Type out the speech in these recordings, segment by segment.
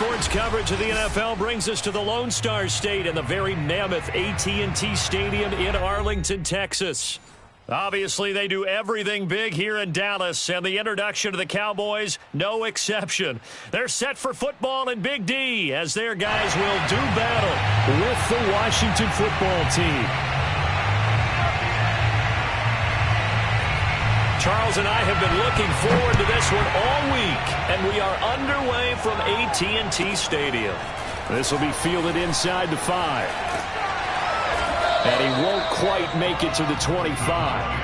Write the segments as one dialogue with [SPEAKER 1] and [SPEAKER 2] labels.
[SPEAKER 1] Sports coverage of the NFL brings us to the Lone Star State and the very mammoth AT&T Stadium in Arlington, Texas. Obviously, they do everything big here in Dallas, and the introduction to the Cowboys, no exception. They're set for football in Big D as their guys will do battle with the Washington football team. Charles and I have been looking forward to this one all week, and we are underway from AT&T Stadium. This will be fielded inside the 5. And he won't quite make it to the 25.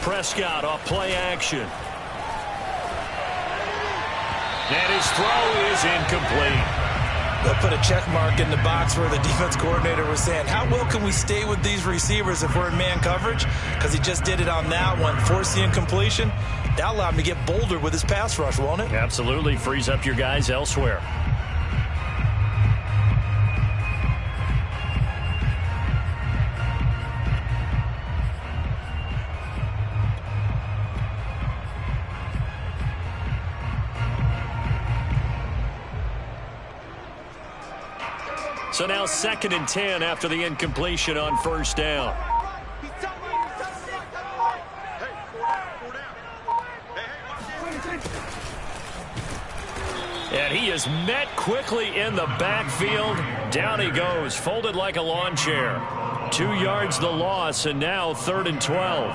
[SPEAKER 1] Prescott off play action. And his throw is incomplete.
[SPEAKER 2] They'll put a check mark in the box where the defense coordinator was saying, how well can we stay with these receivers if we're in man coverage? Because he just did it on that one, forced the incompletion. That'll allow him to get bolder with his pass rush, won't it?
[SPEAKER 1] Absolutely. Frees up your guys elsewhere. So now 2nd and 10 after the incompletion on first down. And he is met quickly in the backfield. Down he goes, folded like a lawn chair. 2 yards the loss, and now 3rd and 12.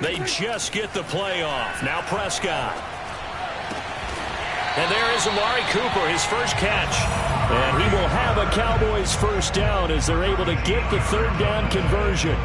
[SPEAKER 1] They just get the play off. Now Prescott. And there is Amari Cooper, his first catch. And he will have a Cowboys first down as they're able to get the 3rd down conversion.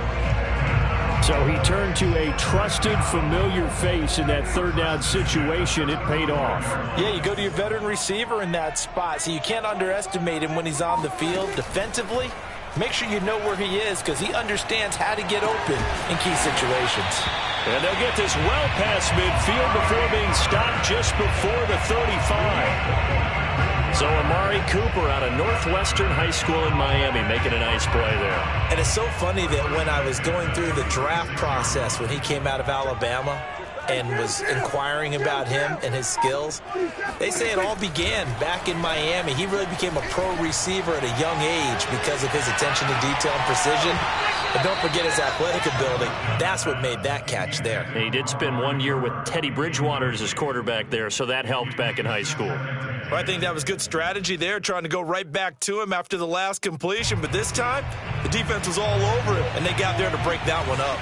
[SPEAKER 1] So he turned to a trusted, familiar face in that 3rd down situation. It paid off.
[SPEAKER 2] Yeah, you go to your veteran receiver in that spot, so you can't underestimate him when he's on the field defensively. Make sure you know where he is because he understands how to get open in key situations.
[SPEAKER 1] And they'll get this well past midfield before being stopped just before the 35. So Amari Cooper out of Northwestern High School in Miami making a nice play there.
[SPEAKER 2] And it's so funny that when I was going through the draft process when he came out of Alabama and was inquiring about him and his skills, they say it all began back in Miami. He really became a pro receiver at a young age because of his attention to detail and precision. But don't forget his athletic ability. That's what made that catch there.
[SPEAKER 1] He did spend 1 year with Teddy Bridgewater as his quarterback there, so that helped back in high school.
[SPEAKER 2] Well, I think that was good strategy there, trying to go right back to him after the last completion. But this time, the defense was all over it, and they got there to break that one up.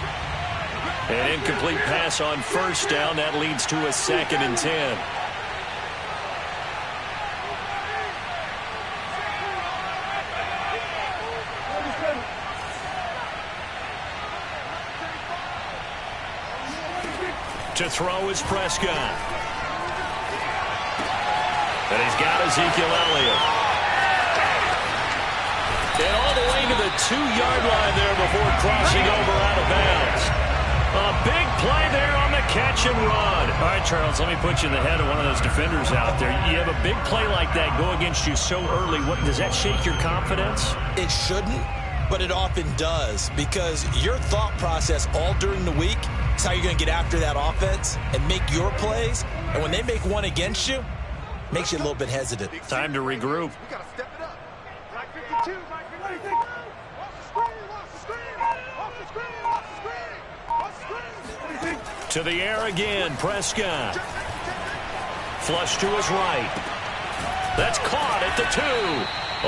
[SPEAKER 1] An incomplete pass on first down. That leads to a 2nd and 10. To throw is Prescott. And he's got Ezekiel Elliott. And all the way to the 2-yard line there before crossing over out of bounds. A big play there on the catch and run. All right, Charles, let me put you in the head of one of those defenders out there. You have a big play like that go against you so early. Does that shake your confidence?
[SPEAKER 2] It shouldn't, but it often does because your thought process all during the week is how you're going to get after that offense and make your plays. And when they make one against you, it makes you a little bit hesitant.
[SPEAKER 1] Time to regroup.
[SPEAKER 3] We got to step it up. Like 52, like 52. Off the screen, off the screen, off the screen, off the screen, off the screen.
[SPEAKER 1] To the air again, Prescott. Flush to his right. That's caught at the 2.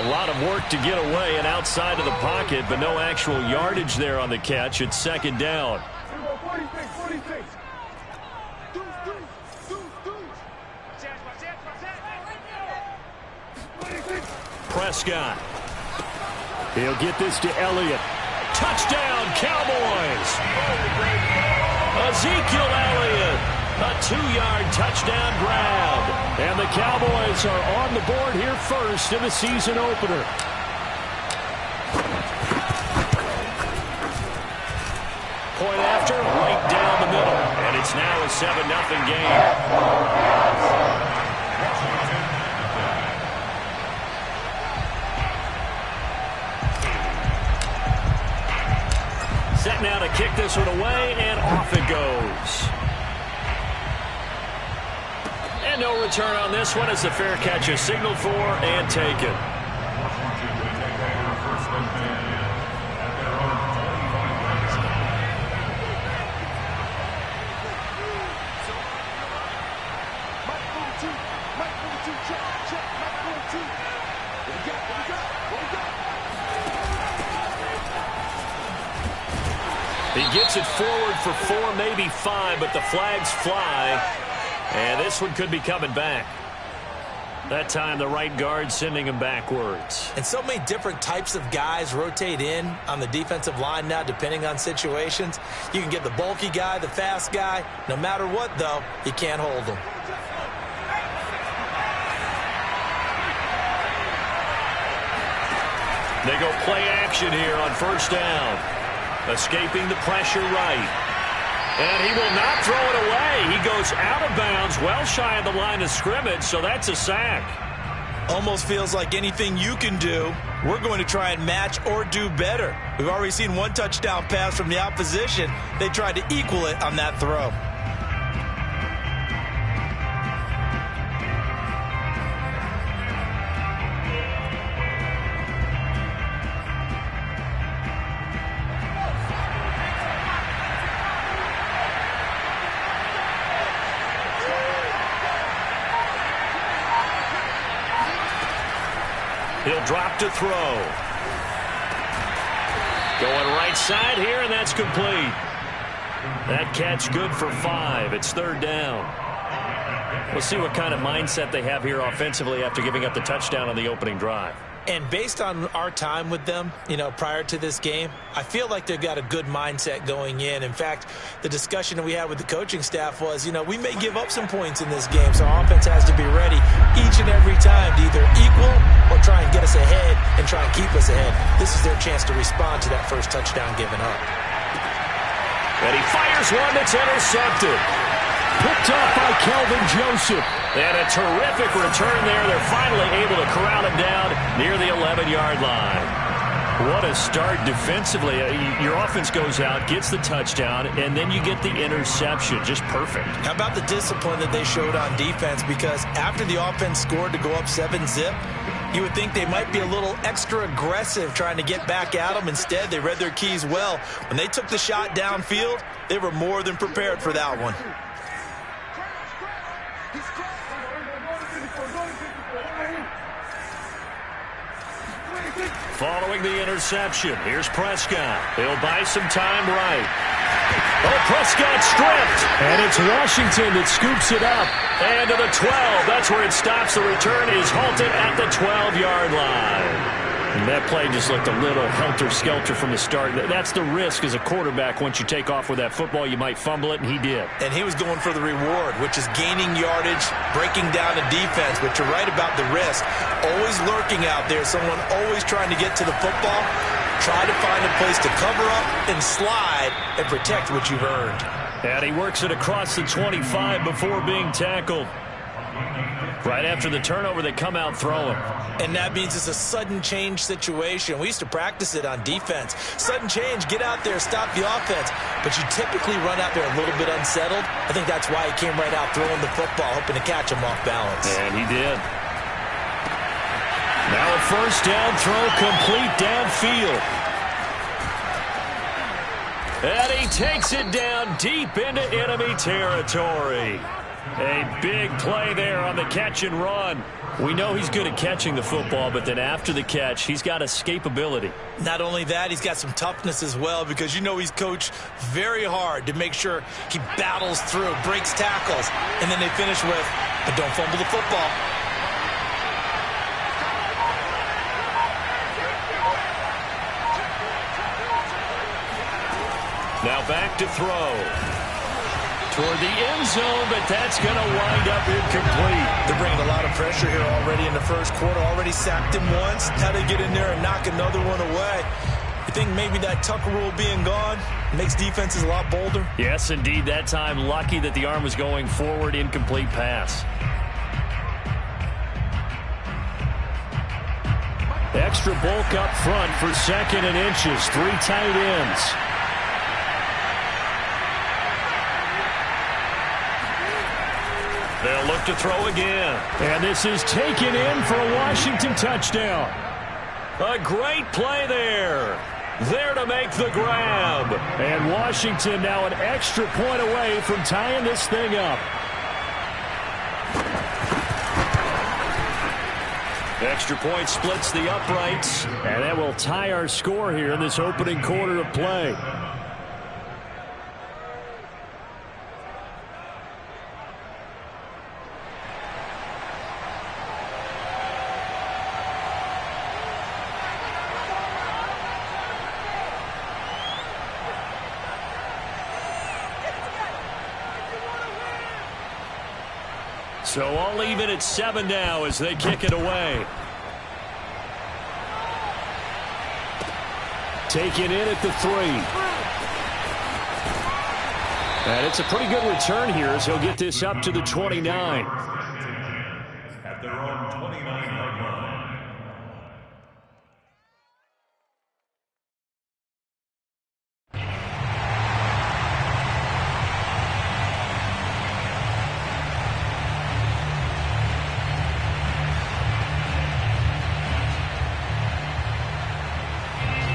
[SPEAKER 1] A lot of work to get away and outside of the pocket, but no actual yardage there on the catch. It's 2nd down.
[SPEAKER 3] 46.
[SPEAKER 1] Prescott. He'll get this to Elliott. Touchdown, Cowboys! Ezekiel Elliott, a 2-yard touchdown grab. And the Cowboys are on the board here first in the season opener. Point after, right down the middle. And it's now a 7-0 game. Set now to kick this one away, and off it goes. And no return on this one as the fair catch is signaled for and taken. He gets it forward for 4, maybe 5, but the flags fly. And this one could be coming back. That time the right guard sending him backwards.
[SPEAKER 2] And so many different types of guys rotate in on the defensive line now depending on situations. You can get the bulky guy, the fast guy. No matter what, though, you can't hold them.
[SPEAKER 1] They go play action here on first down. Escaping the pressure right. And he will not throw it away. He goes out of bounds, well shy of the line of scrimmage, so that's a sack.
[SPEAKER 2] Almost feels like anything you can do, we're going to try and match or do better. We've already seen one touchdown pass from the opposition. They tried to equal it on that throw.
[SPEAKER 1] He'll drop to throw. Going right side here, and that's complete. That catch good for 5. It's third down. We'll see what kind of mindset they have here offensively after giving up the touchdown on the opening drive.
[SPEAKER 2] And based on our time with them, prior to this game, I feel like they've got a good mindset going in. In fact, the discussion that we had with the coaching staff was, we may give up some points in this game, so our offense has to be ready each and every time to either equal or try and get us ahead and try and keep us ahead. This is their chance to respond to that first touchdown given up.
[SPEAKER 1] And he fires one that's intercepted. Picked up by Kelvin Joseph. And a terrific return there. They're finally able to corral him down near the 11-yard line. What a start defensively. Your offense goes out, gets the touchdown, and then you get the interception. Just perfect. How
[SPEAKER 2] about the discipline that they showed on defense? Because after the offense scored to go up 7-zip, you would think they might be a little extra aggressive trying to get back at them. Instead, they read their keys well. When they took the shot downfield, they were more than prepared for that one.
[SPEAKER 1] Following the interception, here's Prescott. He'll buy some time right. Oh, Prescott stripped. And it's Washington that scoops it up. And to the 12. That's where it stops. The return is halted at the 12-yard line. And that play just looked a little helter-skelter from the start. That's the risk as a quarterback. Once you take off with that football, you might fumble it, and he did.
[SPEAKER 2] And he was going for the reward, which is gaining yardage, breaking down a defense. But you're right about the risk. Always lurking out there, someone always trying to get to the football. Try to find a place to cover up and slide and protect what you've earned.
[SPEAKER 1] And he works it across the 25 before being tackled. Right after the turnover, they come out throwing.
[SPEAKER 2] And that means it's a sudden change situation. We used to practice it on defense. Sudden change, get out there, stop the offense. But you typically run out there a little bit unsettled. I think that's why he came right out throwing the football, hoping to catch him off balance.
[SPEAKER 1] And he did. Now a first down throw complete downfield. And he takes it down deep into enemy territory. A big play there on the catch and run. We know he's good at catching the football, but then after the catch, he's got escapability.
[SPEAKER 2] Not only that, he's got some toughness as well, because he's coached very hard to make sure he battles through, breaks tackles, and then they finish with, but don't fumble the football.
[SPEAKER 1] Now back to throw. Toward the end zone, but that's going to wind up incomplete.
[SPEAKER 2] They're bringing a lot of pressure here already in the first quarter. Already sacked him once. Now they get in there and knock another one away. You think maybe that Tucker rule being gone makes defenses a lot bolder?
[SPEAKER 1] Yes, indeed. That time, lucky that the arm was going forward. Incomplete pass. Extra bulk up front for second and inches. 3 tight ends. They'll look to throw again. And this is taken in for a Washington touchdown. A great play there. There to make the grab. And Washington now an extra point away from tying this thing up. Extra point splits the uprights. And that will tie our score here in this opening quarter of play. So all even at 7 now as they kick it away. Taken in at the 3. And it's a pretty good return here as he'll get this up to the 29.
[SPEAKER 4] At their own 29-yard line.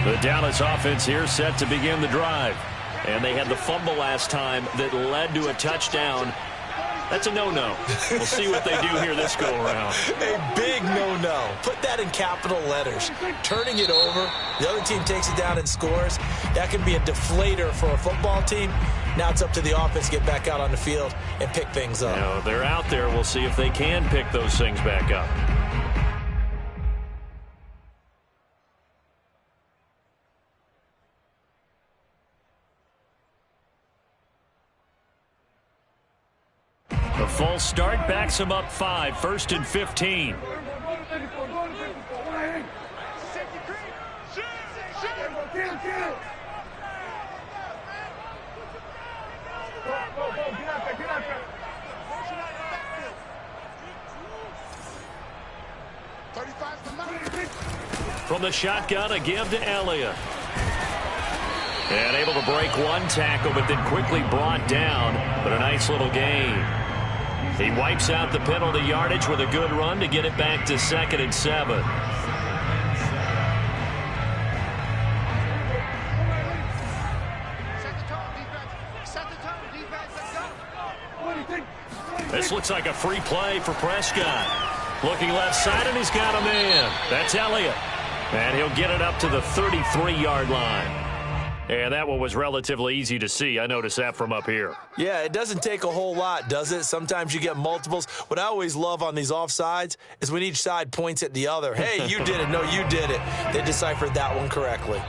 [SPEAKER 1] The Dallas offense here set to begin the drive. And they had the fumble last time that led to a touchdown. That's a no-no. We'll see what they do here this go-around.
[SPEAKER 2] A big no-no. Put that in capital letters. Turning it over, the other team takes it down and scores. That can be a deflator for a football team. Now it's up to the offense to get back out on the field and pick things up.
[SPEAKER 1] Now, they're out there. We'll see if they can pick those things back up. The full start backs him up 5, 1st and 15. From the shotgun, a give to Elliott. And able to break one tackle, but then quickly brought down. But a nice little gain. He wipes out the penalty yardage with a good run to get it back to 2nd and 7. This looks like a free play for Prescott. Looking left side, and he's got a man. That's Elliott. And he'll get it up to the 33-yard line. And that one was relatively easy to see. I noticed that from up here.
[SPEAKER 2] Yeah, it doesn't take a whole lot, does it? Sometimes you get multiples. What I always love on these offsides is when each side points at the other. Hey, you did it. No, you did it. They deciphered that one correctly.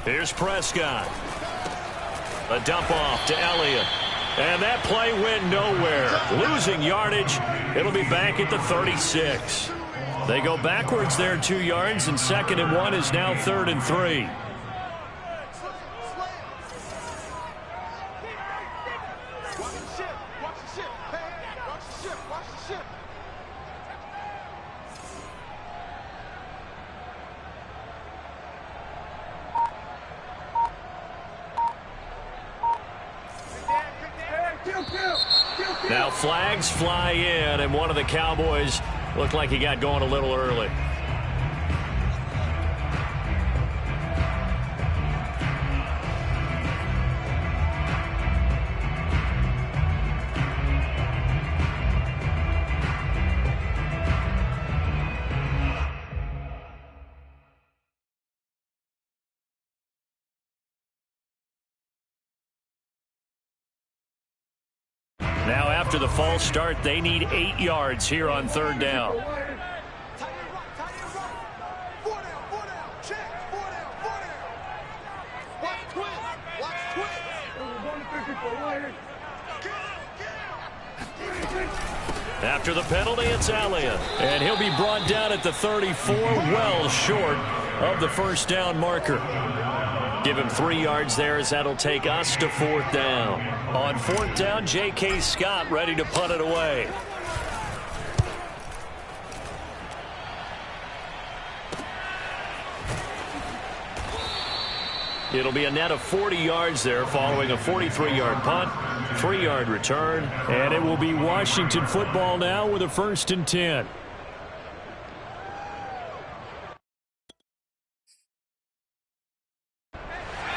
[SPEAKER 1] Here's Prescott. A dump off to Elliott. And that play went nowhere. Losing yardage. It'll be back at the 36. They go backwards there 2 yards, and 2nd and 1 is now 3rd and 3. Now flags fly in, and one of the Cowboys looked like he got going a little early. Now after the false start, they need 8 yards here on third down. After the penalty, it's Allian. And he'll be brought down at the 34, well short of the first down marker. Give him 3 yards there as that'll take us to fourth down. On fourth down, J.K. Scott ready to punt it away. It'll be a net of 40 yards there following a 43-yard punt, 3-yard return, and it will be Washington football now with a 1st and 10.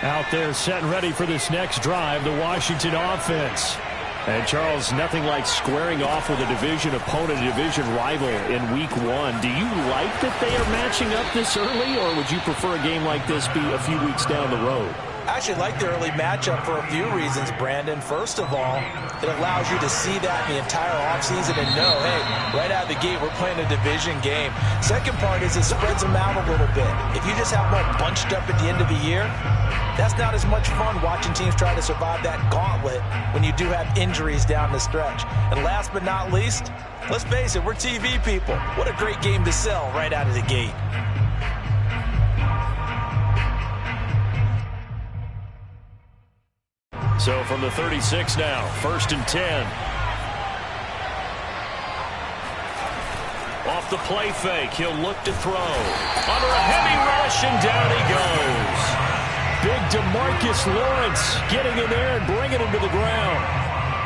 [SPEAKER 1] Out there set and ready for this next drive, the Washington offense. And Charles, nothing like squaring off with a division opponent, a division rival in week 1. Do you like that they are matching up this early, or would you prefer a game like this be a few weeks down the road?
[SPEAKER 2] I actually like the early matchup for a few reasons, Brandon. First of all, it allows you to see that in the entire offseason and know, hey, right out of the gate, we're playing a division game. Second part is it spreads them out a little bit. If you just have them all bunched up at the end of the year, that's not as much fun watching teams try to survive that gauntlet when you do have injuries down the stretch. And last but not least, let's face it, we're TV people. What a great game to sell right out of the gate.
[SPEAKER 1] So from the 36 now, 1st and 10. Off the play fake, he'll look to throw. Under a heavy rush, and down he goes. Big DeMarcus Lawrence getting in there and bringing him to the ground.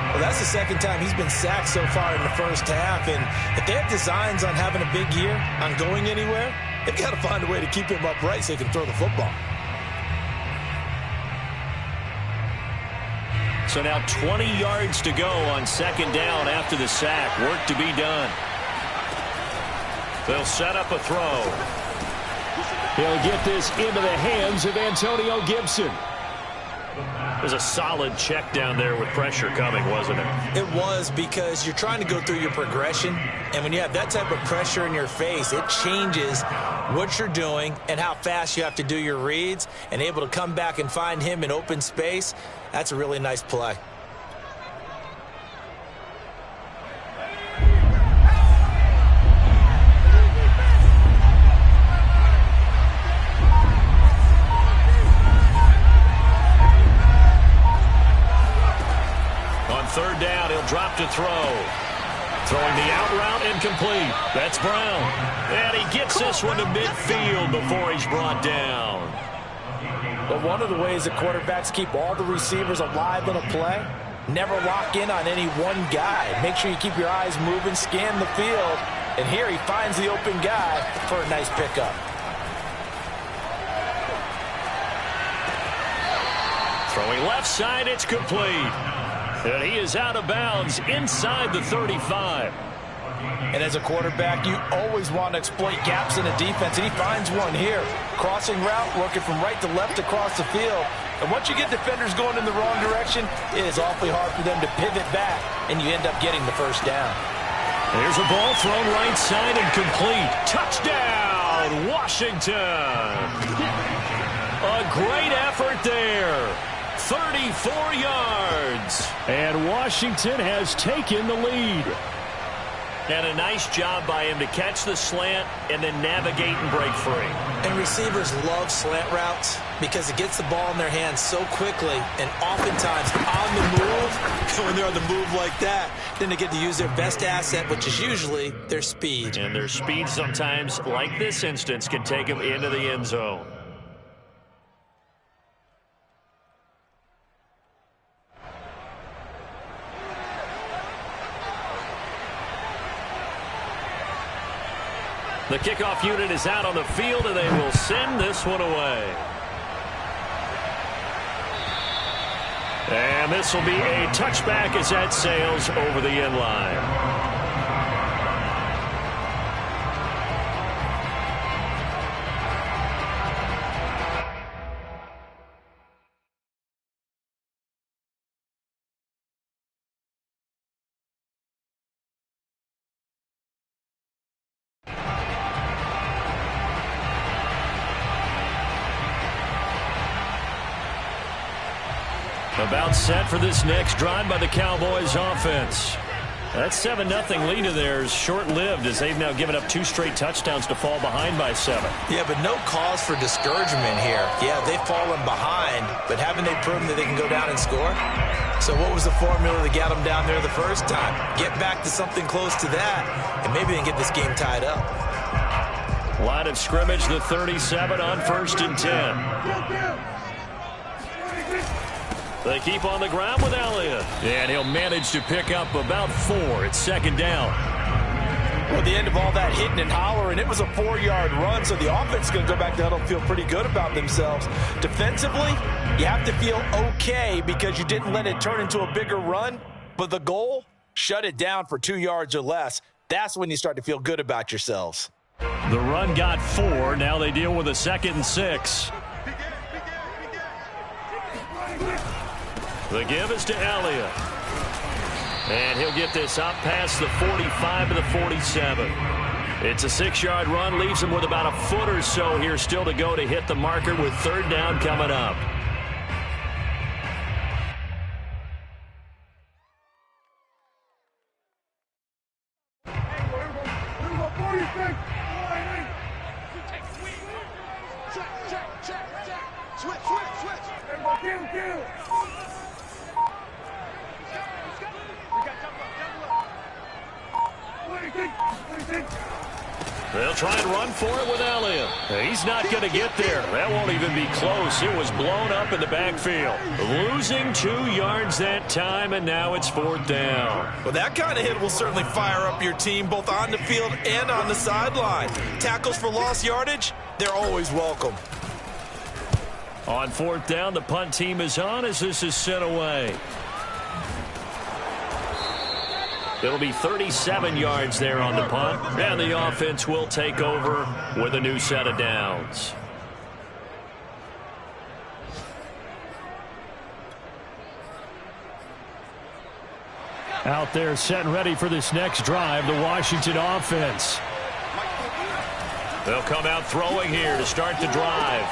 [SPEAKER 2] Well, that's the second time he's been sacked so far in the first half. And if they have designs on having a big year, on going anywhere, they've got to find a way to keep him upright so he can throw the football.
[SPEAKER 1] So now 20 yards to go on 2nd down after the sack. Work to be done. They'll set up a throw. He'll get this into the hands of Antonio Gibson. It was a solid check down there with pressure coming, wasn't it?
[SPEAKER 2] It was, because you're trying to go through your progression, and when you have that type of pressure in your face, it changes what you're doing and how fast you have to do your reads, and able to come back and find him in open space. That's a really nice play.
[SPEAKER 1] On 3rd down, he'll drop to throw. Throwing the out route, incomplete. That's Brown. And he gets this one to midfield before he's brought down.
[SPEAKER 2] But one of the ways that quarterbacks keep all the receivers alive in a play, never lock in on any one guy. Make sure you keep your eyes moving, scan the field. And here he finds the open guy for a nice pickup.
[SPEAKER 1] Throwing left side, it's complete. And he is out of bounds inside the 35.
[SPEAKER 2] And as a quarterback, you always want to exploit gaps in a defense, and he finds one here. Crossing route, working from right to left across the field. And once you get defenders going in the wrong direction, it is awfully hard for them to pivot back, and you end up getting the first down.
[SPEAKER 1] There's a ball thrown right side and complete. Touchdown, Washington. A great effort there. 34 yards. And Washington has taken the lead. And a nice job by him to catch the slant and then navigate and break free.
[SPEAKER 2] And receivers love slant routes because it gets the ball in their hands so quickly, and oftentimes on the move. When they're on the move like that, then they get to use their best asset, which is usually their speed.
[SPEAKER 1] And their speed sometimes, like this instance, can take them into the end zone. The kickoff unit is out on the field, and they will send this one away. And this will be a touchback as that sails over the end line. About set for this next drive by the Cowboys offense. That 7-0 lead of theirs short-lived as they've now given up 2 straight touchdowns to fall behind by 7.
[SPEAKER 2] Yeah, but no cause for discouragement here. Yeah, they've fallen behind, but haven't they proven that they can go down and score? So what was the formula that got them down there the first time? Get back to something close to that, and maybe they can get this game tied up.
[SPEAKER 1] Line of scrimmage, the 37 on 1st and 10. They keep on the ground with Elliott. And he'll manage to pick up about 4. It's 2nd down.
[SPEAKER 2] Well, at the end of all that hitting and hollering, it was a 4-yard run, so the offense is going to go back to huddle and feel pretty good about themselves. Defensively, you have to feel okay because you didn't let it turn into a bigger run, but the goal, shut it down for 2 yards or less. That's when you start to feel good about yourselves.
[SPEAKER 1] The run got 4. Now they deal with a 2nd and 6. The give is to Elliott. And he'll get this up past the 45 to the 47. It's a 6-yard run, leaves him with about a foot or so here still to go to hit the marker with 3rd down coming up. They'll try and run for it with Elliott. He's not going to get there. That won't even be close. It was blown up in the backfield. Losing 2 yards that time, and now it's 4th down.
[SPEAKER 2] Well, that kind of hit will certainly fire up your team both on the field and on the sideline. Tackles for lost yardage, they're always welcome.
[SPEAKER 1] On 4th down, the punt team is on as this is sent away. It'll be 37 yards there on the punt, and the offense will take over with a new set of downs. Out there set and ready for this next drive, the Washington offense. They'll come out throwing here to start the drive.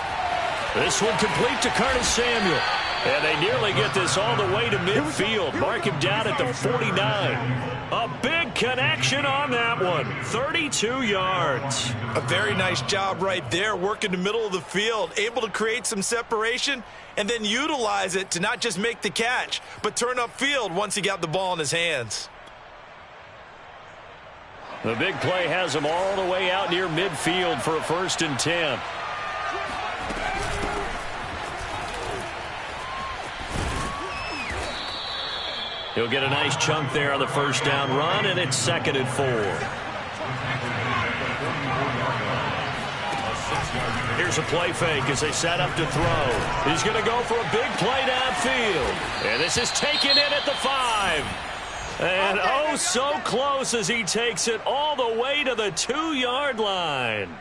[SPEAKER 1] This one complete to Curtis Samuel. And they nearly get this all the way to midfield. Mark him down at the 49. A big connection on that one. 32 yards.
[SPEAKER 2] A very nice job right there, working the middle of the field, able to create some separation and then utilize it to not just make the catch, but turn upfield once he got the ball in his hands.
[SPEAKER 1] The big play has him all the way out near midfield for a 1st and 10. He'll get a nice chunk there on the 1st down run, and it's 2nd and 4. Here's a play fake as they set up to throw. He's going to go for a big play downfield. And this is taken in at the 5. And oh, so close as he takes it all the way to the 2-yard line.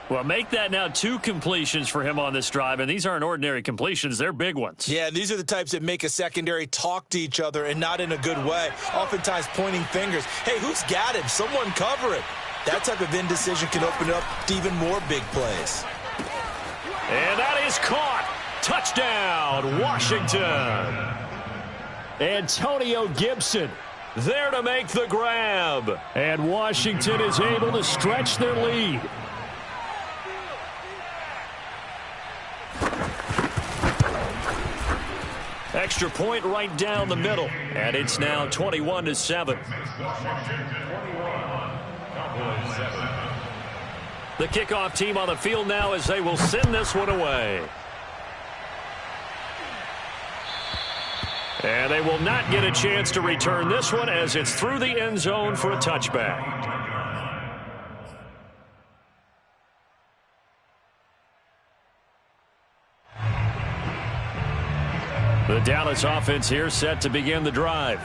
[SPEAKER 1] Well, make that now 2 completions for him on this drive, and these aren't ordinary completions. They're big ones.
[SPEAKER 2] Yeah, and these are the types that make a secondary talk to each other and not in a good way, oftentimes pointing fingers. Hey, who's got him? Someone cover it. That type of indecision can open up to even more big plays.
[SPEAKER 1] And that is caught. Touchdown, Washington. Antonio Gibson there to make the grab. And Washington is able to stretch their lead. Extra point right down the middle. And it's now 21-7. The kickoff team on the field now as they will send this one away. And they will not get a chance to return this one as it's through the end zone for a touchback. The Dallas offense here set to begin the drive.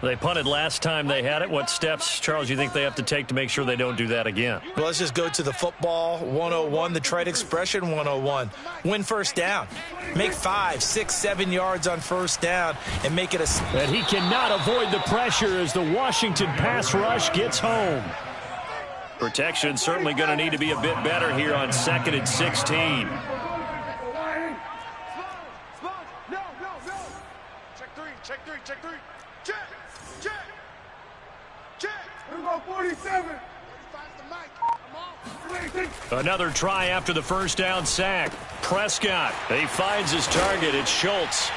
[SPEAKER 1] They punted last time they had it. What steps, Charles, do you think they have to take to make sure they don't do that again?
[SPEAKER 2] Well, let's just go to the football 101, the trite expression 101. Win 1st down. Make 5, 6, 7 yards on 1st down and make it a...
[SPEAKER 1] And he cannot avoid the pressure as the Washington pass rush gets home. Protection certainly going to need to be a bit better here on 2nd and 16.
[SPEAKER 3] check 3. Check. Check. Check. We're going 47. 45's the mic. I'm off.
[SPEAKER 1] Another try after the first down sack. Prescott, he finds his target. It's Schultz.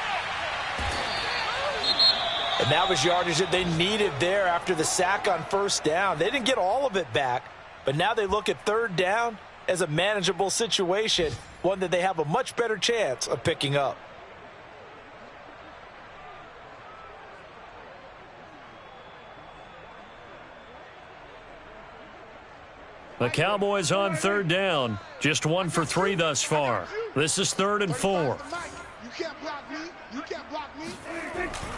[SPEAKER 2] And that was yardage that they needed there after the sack on first down. They didn't get all of it back, but now they look at third down as a manageable situation, one that they have a much better chance of picking up.
[SPEAKER 1] The Cowboys on third down. Just 1 for 3 thus far. This is 3rd and 4.
[SPEAKER 3] You can't block me. You can't block me.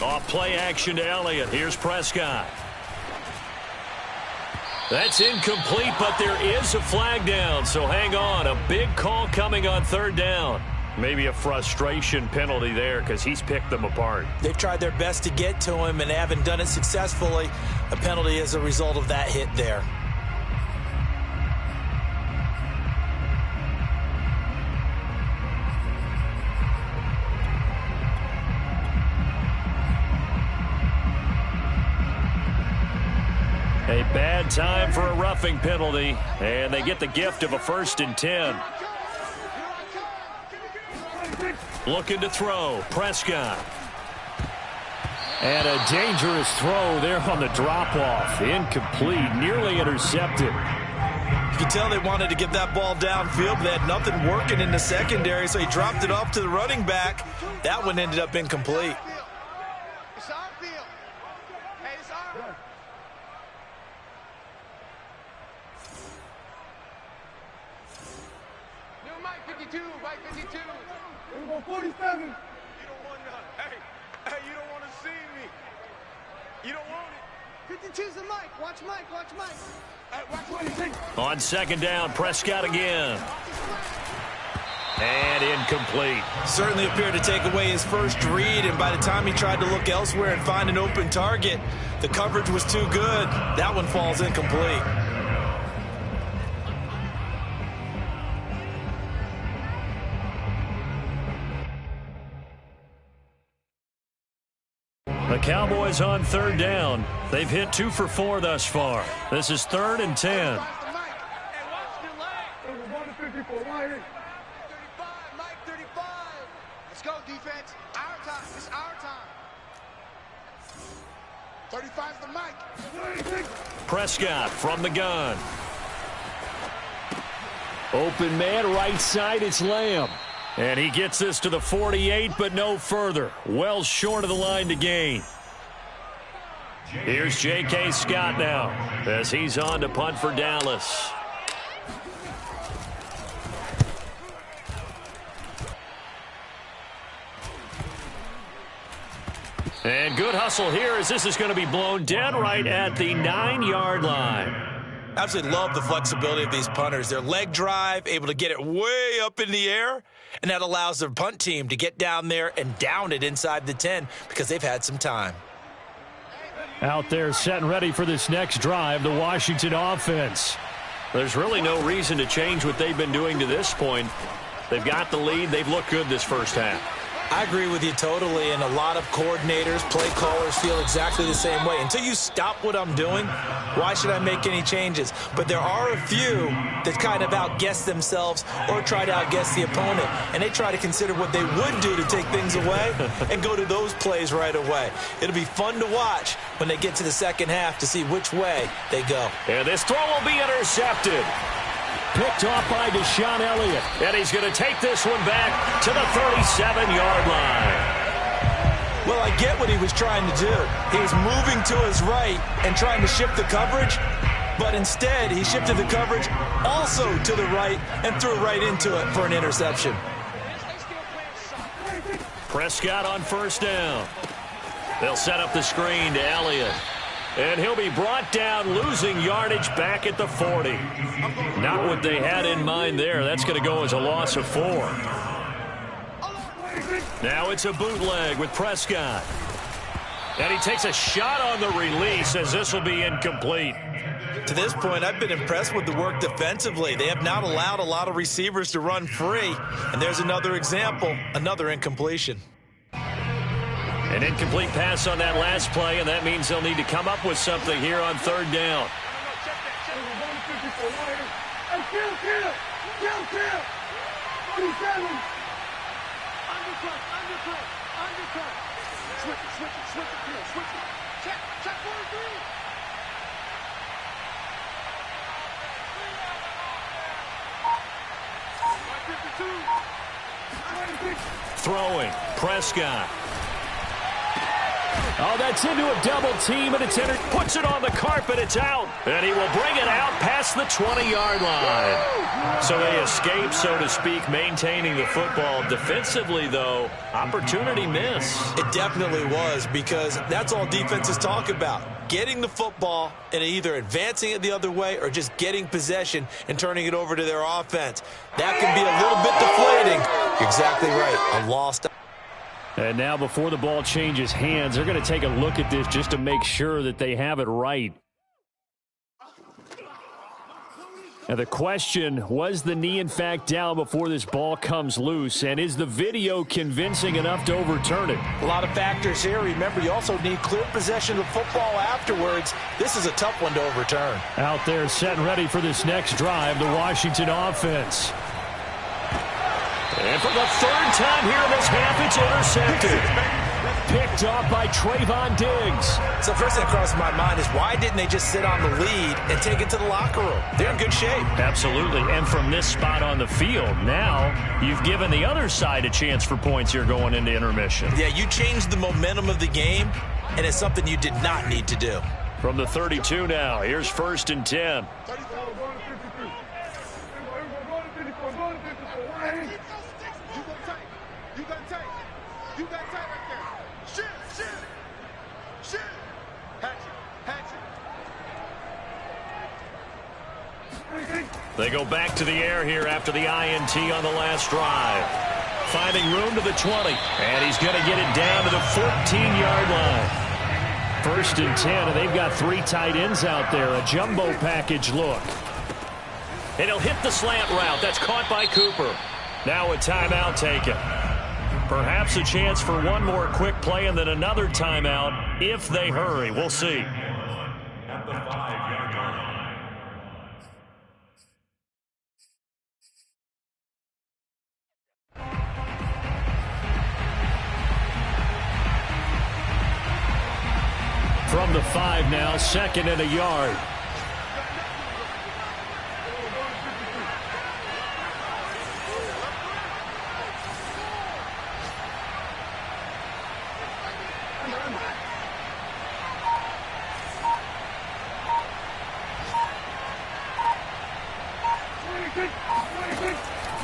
[SPEAKER 1] Off play action to Elliott. Here's Prescott. That's incomplete, but there is a flag down, so hang on. A big call coming on third down. Maybe a frustration penalty there because he's picked them apart.
[SPEAKER 2] They've tried their best to get to him and haven't done it successfully. A penalty as a result of that hit there.
[SPEAKER 1] A bad time for a roughing penalty, and they get the gift of a 1st and 10. Looking to throw, Prescott. And a dangerous throw there on the drop-off. Incomplete, nearly intercepted.
[SPEAKER 2] You can tell they wanted to get that ball downfield, but they had nothing working in the secondary, so he dropped it off to the running back. That one ended up incomplete.
[SPEAKER 3] It's our field. Hey, it's our. New Mike 52, Mike 52. We're going 47. You don't want none. Hey, you don't want to see me. You don't want it. 52's the mic. Watch Mike, watch Mike. Hey, watch 26.
[SPEAKER 1] On second down, Prescott again. And incomplete.
[SPEAKER 2] Certainly appeared to take away his first read, and by the time he tried to look elsewhere and find an open target, the coverage was too good. That one falls incomplete.
[SPEAKER 1] The Cowboys on third down. They've hit 2 for 4 thus far. This is 3rd and 10.
[SPEAKER 3] Mike 35. Let's go, defense. Our time. It's our time. 35's the mic.
[SPEAKER 1] Prescott from the gun. Open man, right side, it's Lamb. And he gets this to the 48, but no further. Well short of the line to gain. Here's J.K. Scott now as he's on to punt for Dallas. And good hustle here as this is going to be blown dead right at the 9-yard line.
[SPEAKER 2] Absolutely love the flexibility of these punters. Their leg drive, able to get it way up in the air, and that allows their punt team to get down there and down it inside the 10 because they've had some time.
[SPEAKER 1] Out there set and ready for this next drive, the Washington offense. There's really no reason to change what they've been doing to this point. They've got the lead. They've looked good this first half.
[SPEAKER 2] I agree with you totally, and a lot of coordinators, play callers feel exactly the same way. Until you stop what I'm doing, why should I make any changes? But there are a few that kind of outguess themselves or try to outguess the opponent, and they try to consider what they would do to take things away and go to those plays right away. It'll be fun to watch when they get to the second half to see which way they go.
[SPEAKER 1] And this throw will be intercepted. Picked off by Deshaun Elliott. And he's going to take this one back to the 37-yard line.
[SPEAKER 2] Well, I get what he was trying to do. He was moving to his right and trying to shift the coverage, but instead he shifted the coverage also to the right and threw right into it for an interception.
[SPEAKER 1] Prescott on first down. They'll set up the screen to Elliott. And he'll be brought down, losing yardage back at the 40. Not what they had in mind there. That's going to go as a loss of 4. Now it's a bootleg with Prescott. And he takes a shot on the release as this will be incomplete.
[SPEAKER 2] To this point, I've been impressed with the work defensively. They have not allowed a lot of receivers to run free. And there's another example, another incompletion.
[SPEAKER 1] An incomplete pass on that last play, and that means they'll need to come up with something here on third down. Throwing, Prescott. Oh, that's into a double team, and it's entered. Puts it on the carpet, it's out. And he will bring it out past the 20-yard line. So they escape, so to speak, maintaining the football. Defensively, though, opportunity miss.
[SPEAKER 2] It definitely was, because that's all defenses talk about. Getting the football and either advancing it the other way or just getting possession and turning it over to their offense. That can be a little bit deflating. You're exactly right. A lost.
[SPEAKER 1] And now before the ball changes hands, they're going to take a look at this just to make sure that they have it right. Now the question, was the knee in fact down before this ball comes loose? And is the video convincing enough to overturn it?
[SPEAKER 2] A lot of factors here. Remember, you also need clear possession of football afterwards. This is a tough one to overturn.
[SPEAKER 1] Out there set and ready for this next drive, the Washington offense. And for the third time here in this half, it's intercepted. Picked off by Trayvon Diggs.
[SPEAKER 2] So first thing that crosses my mind is, why didn't they just sit on the lead and take it to the locker room? They're in good shape.
[SPEAKER 1] Absolutely. And from this spot on the field, now you've given the other side a chance for points here going into intermission.
[SPEAKER 2] Yeah, you changed the momentum of the game, and it's something you did not need to do.
[SPEAKER 1] From the 32 now, here's 1st and 10. They go back to the air here after the INT on the last drive. Finding room to the 20. And he's going to get it down to the 14-yard line. 1st and 10, and they've got 3 tight ends out there. A jumbo package look. And he'll hit the slant route. That's caught by Cooper. Now a timeout taken. Perhaps a chance for one more quick play and then another timeout if they hurry. We'll see.
[SPEAKER 4] At the 5-yard line.
[SPEAKER 1] From the 5 now, 2nd and a yard.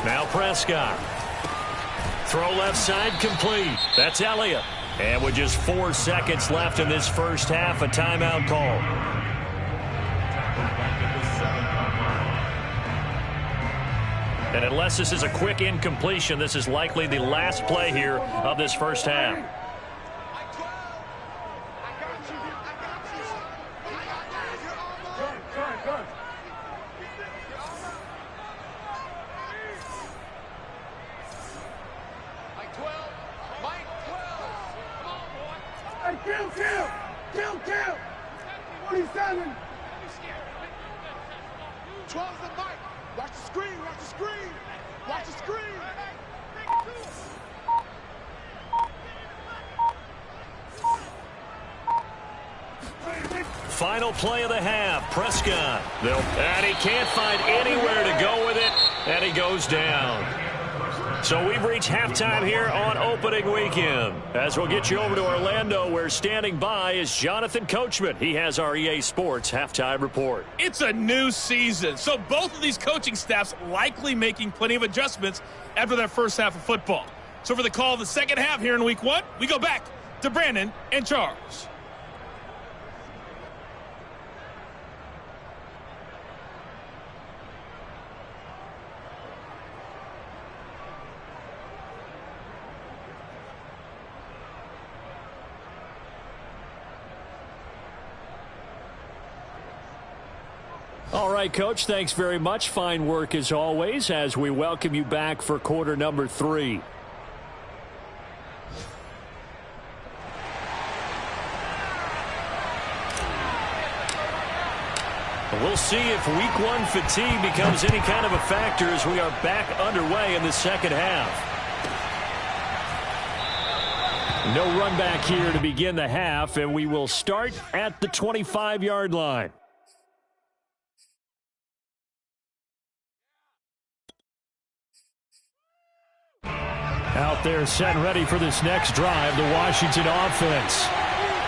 [SPEAKER 1] Now Prescott. Throw left side complete. That's Elliott. And with just 4 seconds left in this first half, a timeout call. And unless this is a quick incompletion, this is likely the last play here of this first half.
[SPEAKER 3] Kill! 47! 12's the mic! Watch the screen! Watch the screen! Watch the screen!
[SPEAKER 1] Final play of the half. Prescott. And he can't find anywhere to go with it. And he goes down. So we've reached halftime here on opening weekend. As we'll get you over to Orlando, where standing by is Jonathan Coachman. He has our EA Sports halftime report.
[SPEAKER 5] It's a new season, so both of these coaching staffs likely making plenty of adjustments after that first half of football. So for the call of the second half here in week 1, we go back to Brandon and Charles.
[SPEAKER 1] All right, Coach, thanks very much. Fine work as always as we welcome you back for quarter number 3. We'll see if week one fatigue becomes any kind of a factor as we are back underway in the second half. No run back here to begin the half, and we will start at the 25-yard line. Out there set and ready for this next drive, the Washington offense.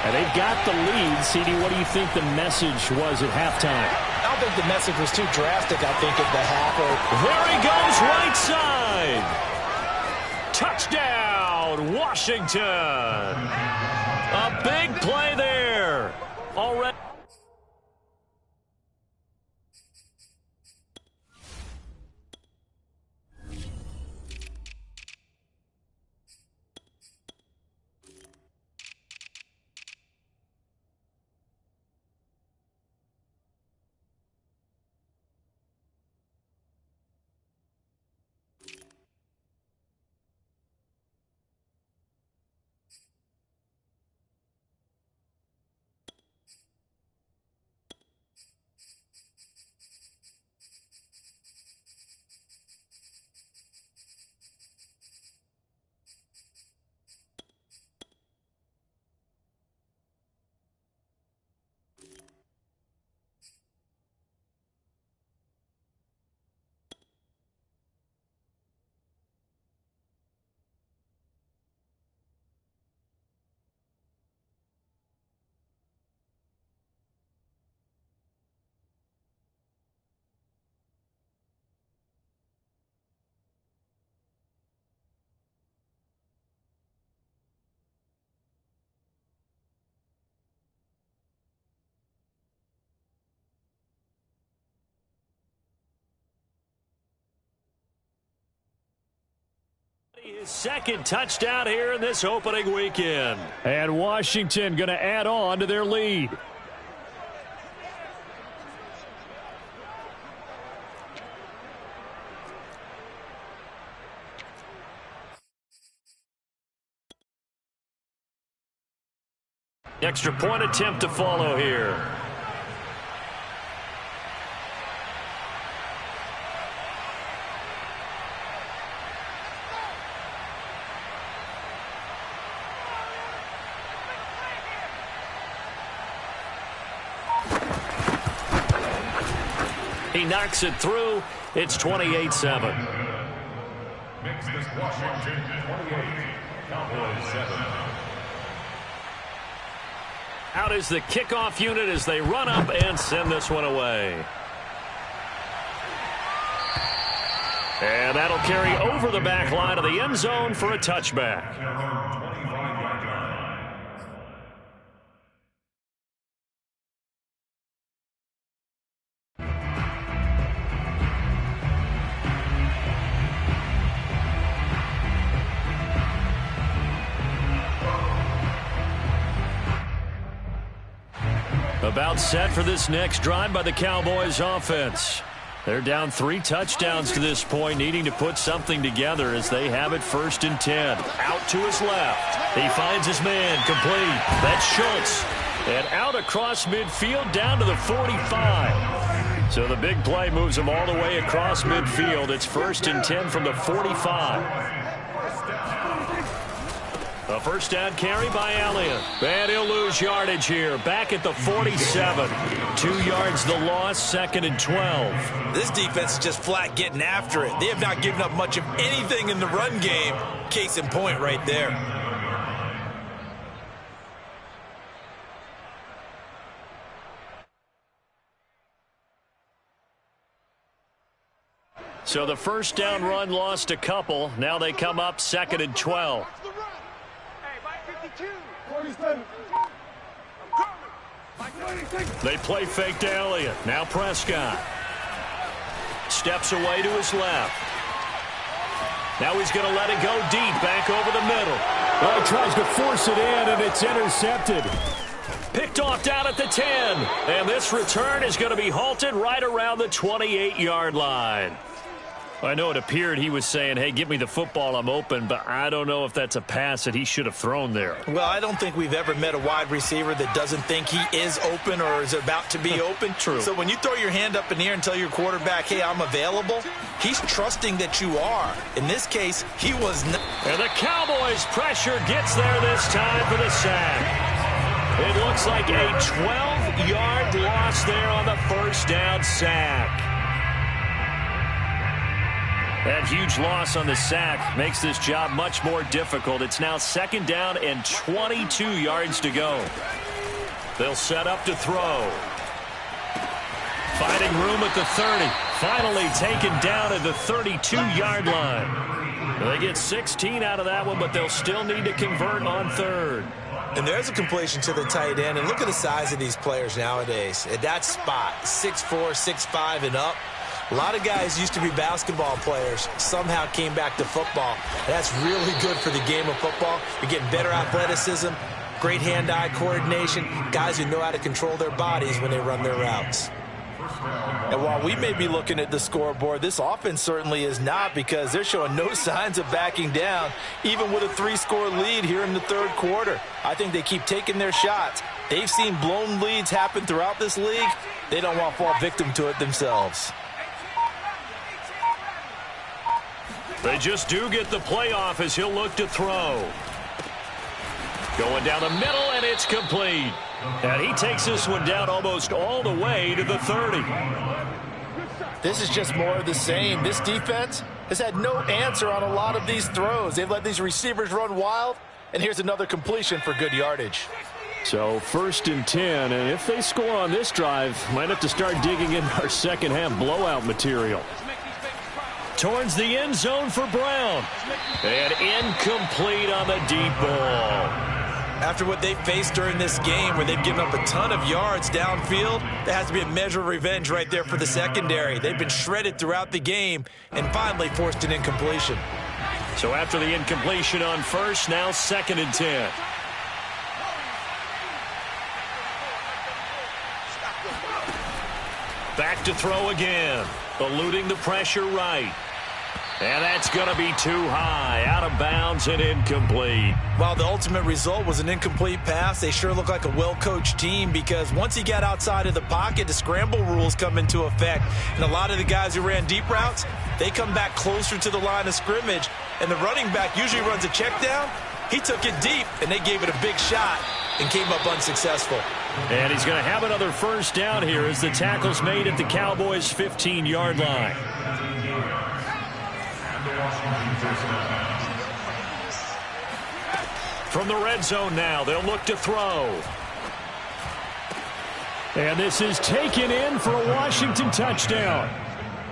[SPEAKER 1] And they've got the lead. CD, what do you think the message was at halftime?
[SPEAKER 2] I don't think the message was too drastic, I think, at the half.
[SPEAKER 1] There he goes, right side. Touchdown, Washington. A big play there. Already. His second touchdown here in this opening weekend. And Washington going to add on to their lead. Extra point attempt to follow here. He knocks it through. It's 28-7.
[SPEAKER 4] Makes this Washington 28, Cowboys 7.
[SPEAKER 1] Out is the kickoff unit as they run up and send this one away. And that'll carry over the back line of the end zone for a touchback. About set for this next drive by the Cowboys offense. They're down 3 touchdowns to this point, needing to put something together as they have it 1st and 10. Out to his left. He finds his man complete. That's Schultz. And out across midfield down to the 45. So the big play moves him all the way across midfield. It's 1st and 10 from the 45. A first down carry by Elliott. And he'll lose yardage here. Back at the 47. 2 yards the loss, 2nd and 12.
[SPEAKER 2] This defense is just flat getting after it. They have not given up much of anything in the run game. Case in point right there.
[SPEAKER 1] So the first down run lost a couple. Now they come up 2nd and 12. They play fake to Elliott. Now Prescott. Steps away to his left. Now he's going to let it go deep, back over the middle.
[SPEAKER 6] Well, he tries to force it in, and it's intercepted.
[SPEAKER 1] Picked off down at the 10. And this return is going to be halted right around the 28-yard line. I know it appeared he was saying, hey, give me the football, I'm open, but I don't know if that's a pass that he should have thrown there.
[SPEAKER 2] Well, I don't think we've ever met a wide receiver that doesn't think he is open or is about to be open.
[SPEAKER 1] True.
[SPEAKER 2] So when you throw your hand up in the air and tell your quarterback, hey, I'm available, he's trusting that you are. In this case, he was not.
[SPEAKER 1] And the Cowboys pressure gets there this time for the sack. It looks like a 12-yard loss there on the first down sack. That huge loss on the sack makes this job much more difficult. It's now 2nd down and 22 yards to go. They'll set up to throw. Finding room at the 30. Finally taken down at the 32-yard line. They get 16 out of that one, but they'll still need to convert on 3rd.
[SPEAKER 2] And there's a completion to the tight end. And look at the size of these players nowadays. At that spot, 6'4", 6'5", and up. A lot of guys used to be basketball players, somehow came back to football. That's really good for the game of football. You're getting better athleticism, great hand-eye coordination, guys who know how to control their bodies when they run their routes. And while we may be looking at the scoreboard, this offense certainly is not, because they're showing no signs of backing down, even with a 3-score lead here in the 3rd quarter. I think they keep taking their shots. They've seen blown leads happen throughout this league. They don't want to fall victim to it themselves.
[SPEAKER 1] They just do get the playoff as he'll look to throw. Going down the middle, and it's complete. And he takes this one down almost all the way to the 30.
[SPEAKER 2] This is just more of the same. This defense has had no answer on a lot of these throws. They've let these receivers run wild, and here's another completion for good yardage.
[SPEAKER 6] So 1st and 10, and if they score on this drive, might have to start digging in our second-half blowout material.
[SPEAKER 1] Towards the end zone for Brown. And incomplete on the deep ball.
[SPEAKER 2] After what they faced during this game, where they've given up a ton of yards downfield, there has to be a measure of revenge right there for the secondary. They've been shredded throughout the game and finally forced an incompletion.
[SPEAKER 1] So after the incompletion on 1st, now 2nd and 10. Back to throw again. Eluding the pressure right. And that's going to be too high. Out of bounds and incomplete.
[SPEAKER 2] While the ultimate result was an incomplete pass, they sure look like a well-coached team, because once he got outside of the pocket, the scramble rules come into effect. And a lot of the guys who ran deep routes, they come back closer to the line of scrimmage. And the running back usually runs a check down. He took it deep, and they gave it a big shot and came up unsuccessful.
[SPEAKER 1] And he's going to have another 1st down here as the tackle's made at the Cowboys' 15-yard line. From the red zone now, they'll look to throw.
[SPEAKER 6] And this is taken in for a Washington touchdown.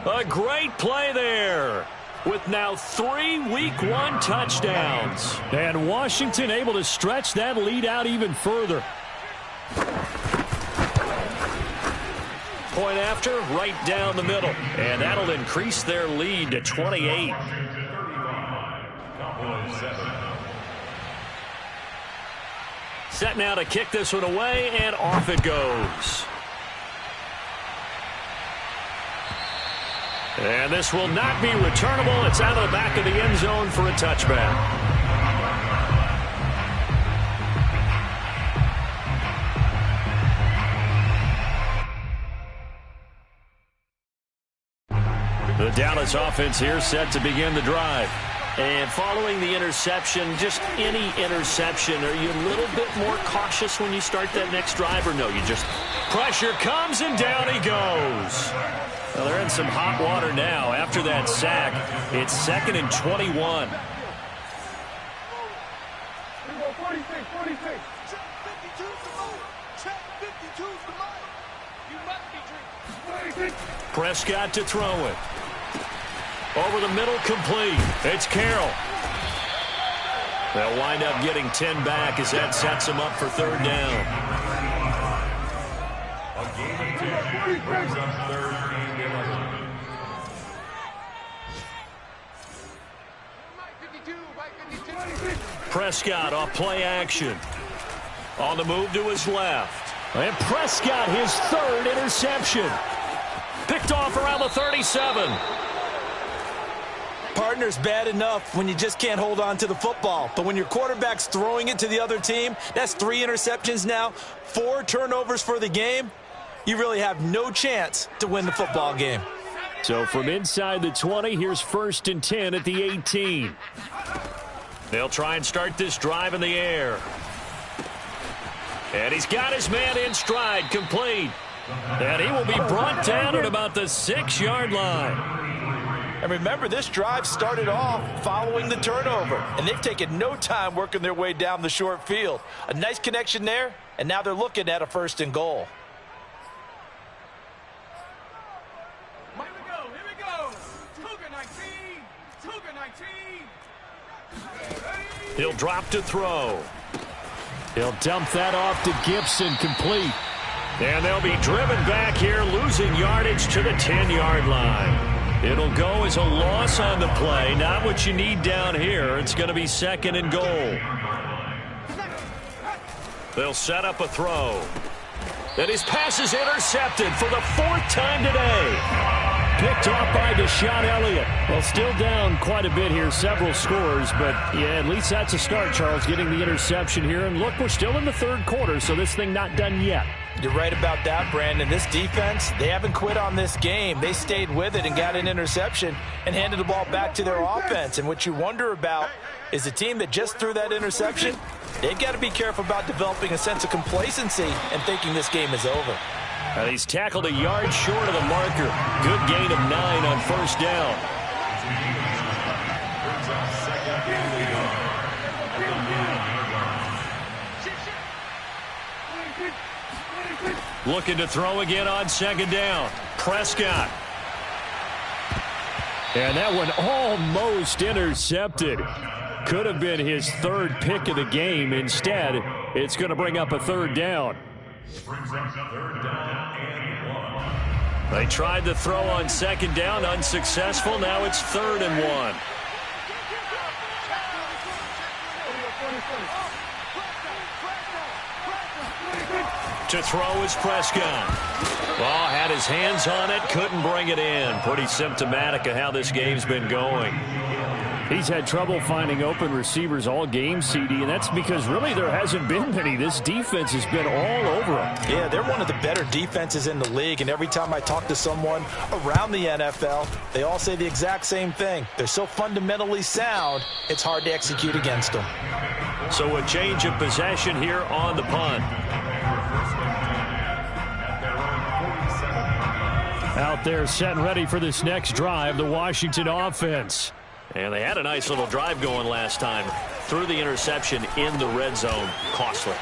[SPEAKER 1] A great play there, with now 3 Week 1 touchdowns.
[SPEAKER 6] And Washington able to stretch that lead out even further.
[SPEAKER 1] Point after, right down the middle. And that'll increase their lead to 28. Set now to kick this one away, and off it goes. And this will not be returnable. It's out of the back of the end zone for a touchback. The Dallas offense here set to begin the drive. And following the interception, just any interception, are you a little bit more cautious when you start that next drive, or no, you just pressure comes and down he goes. Well, they're in some hot water now after that sack. It's 2nd and 21. Prescott to throw it. Over the middle, complete. It's Carroll. They'll wind up getting 10 back as that sets them up for 3rd down. Prescott off play action. On the move to his left.
[SPEAKER 6] And Prescott, his 3rd interception.
[SPEAKER 1] Picked off around the 37.
[SPEAKER 2] partner's bad enough when you just can't hold on to the football. But when your quarterback's throwing it to the other team, that's 3 interceptions now, 4 turnovers for the game. You really have no chance to win the football game.
[SPEAKER 6] So from inside the 20, here's 1st and 10 at the 18.
[SPEAKER 1] They'll try and start this drive in the air. And he's got his man in stride, complete. And he will be brought down at about the 6-yard line.
[SPEAKER 2] And remember, this drive started off following the turnover, and they've taken no time working their way down the short field. A nice connection there, and now they're looking at a 1st and goal.
[SPEAKER 3] Here we go. Cougar 19. Cougar 19.
[SPEAKER 1] He'll drop to throw.
[SPEAKER 6] He'll dump that off to Gibson, complete.
[SPEAKER 1] And they'll be driven back here, losing yardage to the 10-yard line. It'll go as a loss on the play. Not what you need down here. It's going to be 2nd and goal. They'll set up a throw. And his pass is intercepted for the 4th time today.
[SPEAKER 6] Picked off by Deshaun Elliott. Well, still down quite a bit here, several scores, but yeah, at least that's a start, Charles, getting the interception here. And look, we're still in the 3rd quarter, so this thing not done yet.
[SPEAKER 2] You're right about that, Brandon. This defense, they haven't quit on this game. They stayed with it and got an interception and handed the ball back to their offense. And what you wonder about is the team that just threw that interception, they've got to be careful about developing a sense of complacency and thinking this game is over.
[SPEAKER 1] He's tackled a yard short of the marker. Good gain of 9 on 1st down. Looking to throw again on 2nd down. Prescott.
[SPEAKER 6] And that one almost intercepted. Could have been his 3rd pick of the game. Instead, it's going to bring up a 3rd down.
[SPEAKER 4] Brings up 3rd down and 1.
[SPEAKER 1] They tried to throw on 2nd down, unsuccessful. Now it's 3rd and 1. To throw is Prescott. Well, had his hands on it, couldn't bring it in. Pretty symptomatic of how this game's been going.
[SPEAKER 6] He's had trouble finding open receivers all game, CD, and that's because really there hasn't been many. This defense has been all over him.
[SPEAKER 2] Yeah, they're one of the better defenses in the league, and every time I talk to someone around the NFL, they all say the exact same thing. They're so fundamentally sound, it's hard to execute against them.
[SPEAKER 1] So a change of possession here on the punt.
[SPEAKER 6] Out there set and ready for this next drive, the Washington offense.
[SPEAKER 1] And they had a nice little drive going last time. Threw the interception in the red zone. Costly.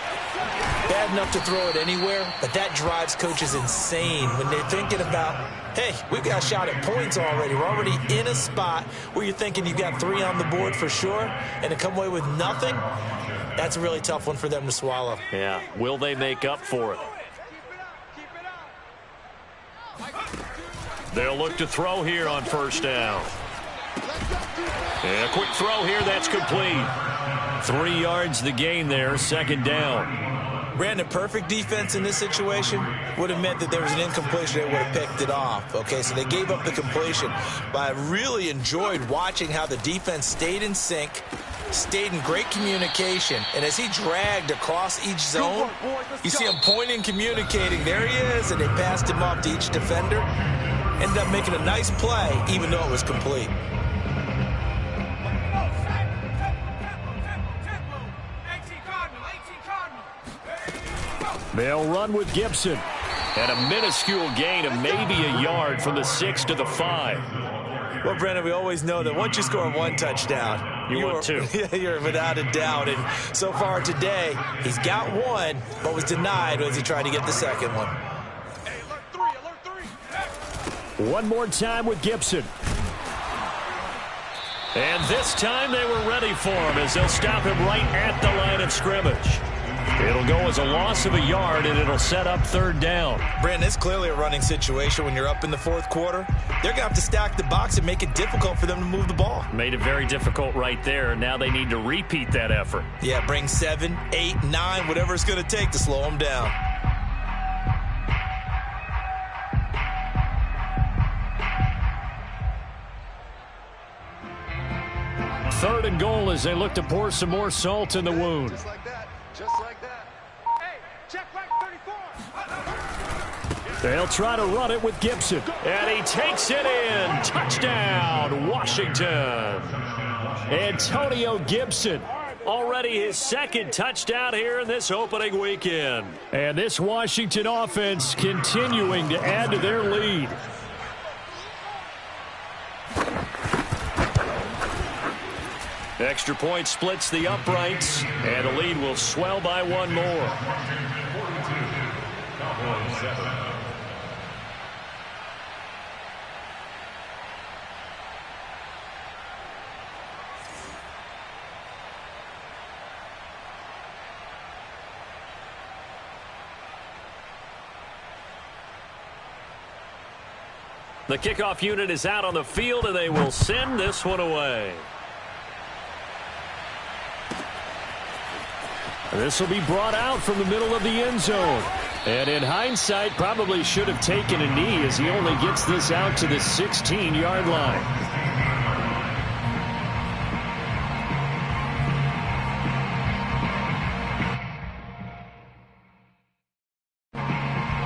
[SPEAKER 2] Bad enough to throw it anywhere, but that drives coaches insane when they're thinking about, hey, we've got a shot at points already. We're already in a spot where you're thinking you've got 3 on the board for sure, and to come away with nothing, that's a really tough one for them to swallow.
[SPEAKER 1] Yeah, will they make up for it? They'll look to throw here on 1st down. And a quick throw here, that's complete. 3 yards the gain there, 2nd down.
[SPEAKER 2] Brandon, perfect defense in this situation would have meant that there was an incompletion. They would have picked it off. Okay, so they gave up the completion. But I really enjoyed watching how the defense stayed in sync, stayed in great communication. And as he dragged across each zone, you see him pointing, communicating. There he is, and they passed him off to each defender. Ended up making a nice play, even though it was complete.
[SPEAKER 6] They'll run with Gibson.
[SPEAKER 1] And a minuscule gain of maybe a yard from the 6 to the 5.
[SPEAKER 2] Well, Brennan, we always know that once you score 1 touchdown,
[SPEAKER 1] you're 2.
[SPEAKER 2] You're without a doubt. And so far today, he's got 1, but was denied as he tried to get the 2nd one.
[SPEAKER 3] Hey, alert 3.
[SPEAKER 6] One more time with Gibson.
[SPEAKER 1] And this time they were ready for him as they'll stop him right at the line of scrimmage. It'll go as a loss of a yard, and it'll set up 3rd down.
[SPEAKER 2] Brandon, it's clearly a running situation when you're up in the 4th quarter. They're going to have to stack the box and make it difficult for them to move the ball.
[SPEAKER 1] Made it very difficult right there. Now they need to repeat that effort.
[SPEAKER 2] Yeah, bring 7, 8, 9, whatever it's going to take to slow them down.
[SPEAKER 6] and goal as they look to pour some more salt in the wound.
[SPEAKER 3] Just like that. Just like that. Hey, check right 34.
[SPEAKER 6] They'll try to run it with Gibson.
[SPEAKER 1] And he takes it in. Touchdown, Washington.
[SPEAKER 6] Antonio Gibson.
[SPEAKER 1] Already his second touchdown here in this opening weekend.
[SPEAKER 6] And this Washington offense continuing to add to their lead.
[SPEAKER 1] Extra point splits the uprights, and the lead will swell by one more. The kickoff unit is out on the field, and they will send this one away.
[SPEAKER 6] This will be brought out from the middle of the end zone. And in hindsight, probably should have taken a knee as he only gets this out to the 16-yard line.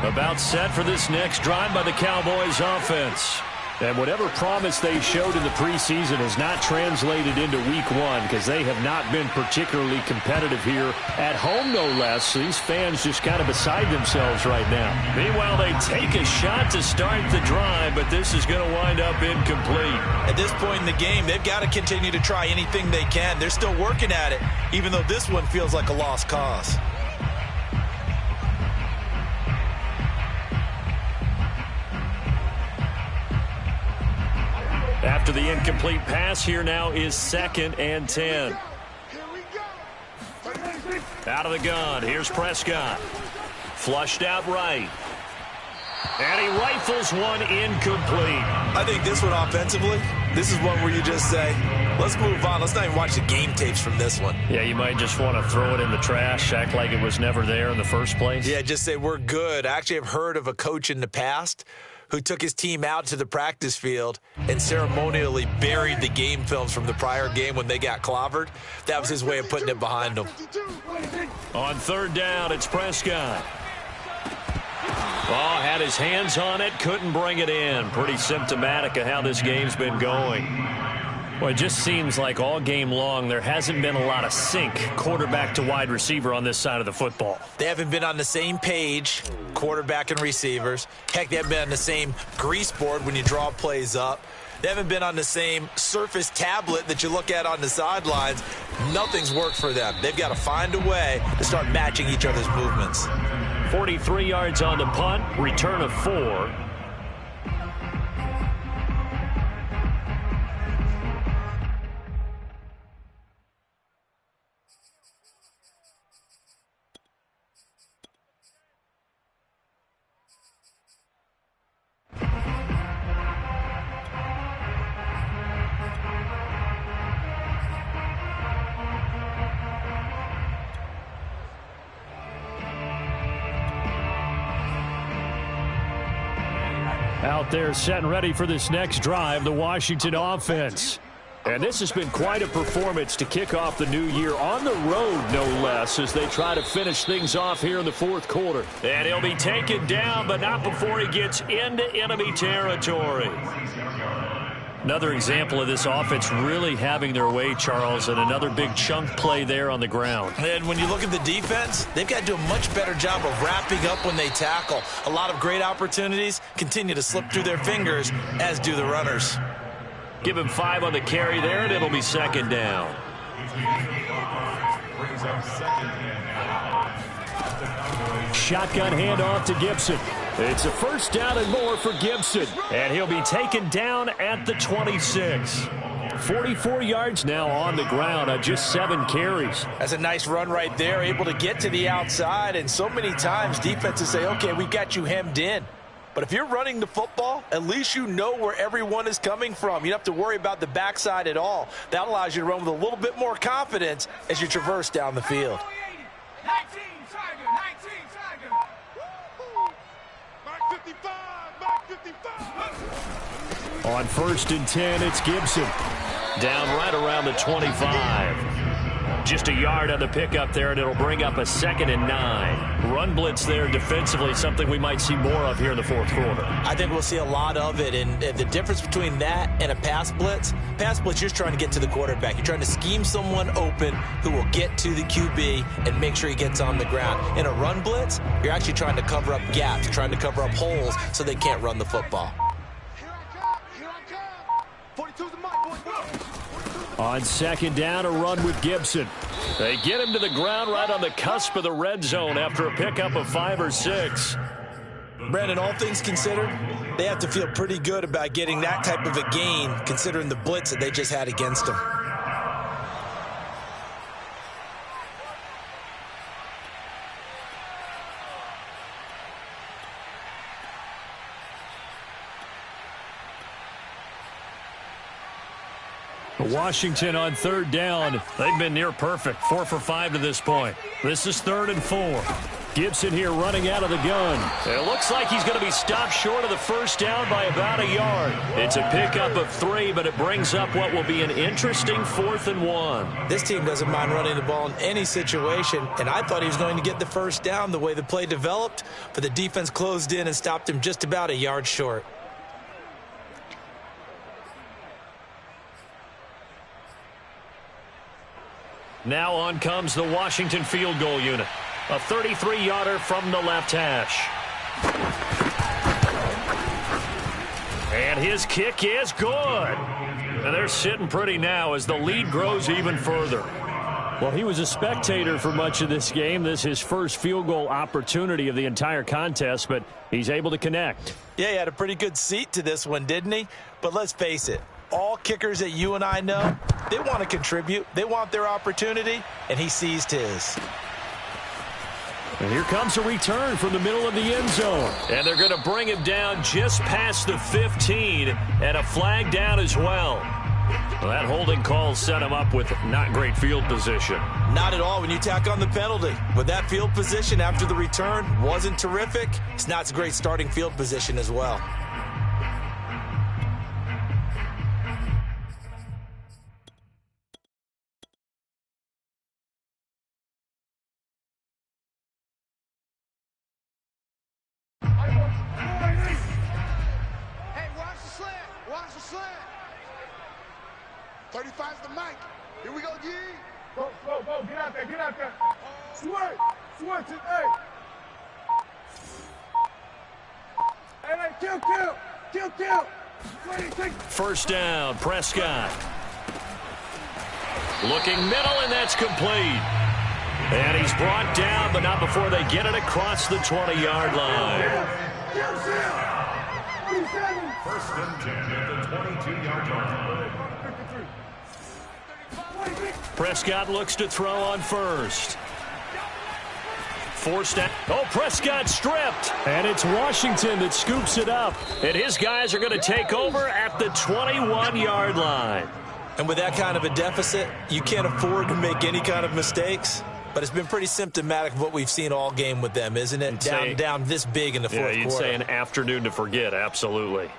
[SPEAKER 1] About set for this next drive by the Cowboys offense.
[SPEAKER 6] And whatever promise they showed in the preseason has not translated into week one because they have not been particularly competitive here at home, no less. So these fans just kind of beside themselves right now.
[SPEAKER 1] Meanwhile, they take a shot to start the drive, but this is going to wind up incomplete.
[SPEAKER 2] At this point in the game, they've got to continue to try anything they can. They're still working at it, even though this one feels like a lost cause.
[SPEAKER 1] After the incomplete pass, here now is 2nd and 10. Out of the gun, here's Prescott. Flushed out right. And he rifles one incomplete.
[SPEAKER 2] I think this one offensively, this is one where you just say, let's move on. Let's not even watch the game tapes from this one.
[SPEAKER 6] Yeah, you might just want to throw it in the trash, act like it was never there in the first place.
[SPEAKER 2] Yeah, just say we're good. I actually have heard of a coach in the past who took his team out to the practice field and ceremonially buried the game films from the prior game when they got clobbered. That was his way of putting it behind them.
[SPEAKER 1] On 3rd down, it's Prescott. Oh, had his hands on it, couldn't bring it in. Pretty symptomatic of how this game's been going.
[SPEAKER 6] Well, it just seems like all game long there hasn't been a lot of sync quarterback to wide receiver on this side of the football.
[SPEAKER 2] They haven't been on the same page, quarterback and receivers. Heck, they haven't been on the same grease board when you draw plays up. They haven't been on the same Surface tablet that you look at on the sidelines. Nothing's worked for them. They've got to find a way to start matching each other's movements.
[SPEAKER 1] 43 yards on the punt, return of 4.
[SPEAKER 6] Out there set and ready for this next drive, the Washington offense. And this has been quite a performance to kick off the new year on the road, no less, as they try to finish things off here in the 4th quarter.
[SPEAKER 1] And he'll be taken down, but not before he gets into enemy territory.
[SPEAKER 6] Another example of this offense really having their way, Charles, and another big chunk play there on the ground.
[SPEAKER 2] And when you look at the defense, they've got to do a much better job of wrapping up when they tackle. A lot of great opportunities continue to slip through their fingers, as do the runners.
[SPEAKER 1] Give him 5 on the carry there, and it'll be 2nd down.
[SPEAKER 6] Shotgun handoff to Gibson. It's a 1st down and more for Gibson.
[SPEAKER 1] And he'll be taken down at the 26.
[SPEAKER 6] 44 yards now on the ground on just 7 carries.
[SPEAKER 2] That's a nice run right there, able to get to the outside. And so many times defenses say, okay, we've got you hemmed in. But if you're running the football, at least you know where everyone is coming from. You don't have to worry about the backside at all. That allows you to run with a little bit more confidence as you traverse down the field.
[SPEAKER 3] 19 Tiger, 19 Tiger. Mark 55, Mark 55.
[SPEAKER 6] On 1st and 10, it's Gibson.
[SPEAKER 1] Down right around the 25. Just a yard on the pickup there, and it'll bring up a 2nd and 9. Run blitz there defensively, something we might see more of here in the fourth quarter.
[SPEAKER 2] I think we'll see a lot of it, and the difference between that and a pass blitz, you're just trying to get to the quarterback. You're trying to scheme someone open who will get to the QB and make sure he gets on the ground. In a run blitz, you're actually trying to cover up gaps, trying to cover up holes so they can't run the football.
[SPEAKER 3] Here I come. 42's the mic, boys.
[SPEAKER 6] On 2nd down, a run with Gibson.
[SPEAKER 1] They get him to the ground right on the cusp of the red zone after a pickup of 5 or 6.
[SPEAKER 2] Brandon, all things considered, they have to feel pretty good about getting that type of a gain considering the blitz that they just had against them.
[SPEAKER 6] Washington on 3rd down.
[SPEAKER 1] They've been near perfect, 4 for 5 to this point. This is 3rd and 4.
[SPEAKER 6] Gibson here running out of the gun.
[SPEAKER 1] It looks like he's going to be stopped short of the first down by about a yard. It's a pickup of 3, but it brings up what will be an interesting 4th and 1.
[SPEAKER 2] This team doesn't mind running the ball in any situation, and I thought he was going to get the first down the way the play developed, but the defense closed in and stopped him just about a yard short.
[SPEAKER 1] Now on comes the Washington field goal unit. A 33-yarder from the left hash. And his kick is good. And they're sitting pretty now as the lead grows even further.
[SPEAKER 6] Well, he was a spectator for much of this game. This is his first field goal opportunity of the entire contest, but he's able to connect.
[SPEAKER 2] Yeah, he had a pretty good seat to this one, didn't he? But let's face it, all kickers that you and I know, they want to contribute. They want their opportunity, and he seized his.
[SPEAKER 6] And here comes a return from the middle of the end zone.
[SPEAKER 1] And they're going to bring him down just past the 15, and a flag down as well. Well, that holding call set him up with not great field position.
[SPEAKER 2] Not at all when you tack on the penalty. But that field position after the return wasn't terrific. It's not a great starting field position as well.
[SPEAKER 3] Hey, watch the slant. Watch the slant. 35's the mic. Here we go, G.
[SPEAKER 7] Go, get out there. Switch it, hey. Hey, kill. 26.
[SPEAKER 1] First down, Prescott. Looking middle, and that's complete. And he's brought down, but not before they get it across the 20-yard line.
[SPEAKER 4] First and 10 at the 22-yard line.
[SPEAKER 1] Prescott looks to throw on first. Forced out. Oh, Prescott stripped.
[SPEAKER 6] And it's Washington that scoops it up.
[SPEAKER 1] And his guys are going to take over at the 21-yard line.
[SPEAKER 2] And with that kind of a deficit, you can't afford to make any kind of mistakes. But it's been pretty symptomatic of what we've seen all game with them, isn't it? Down this big in the fourth quarter.
[SPEAKER 1] Yeah, you'd say an afternoon to forget, absolutely.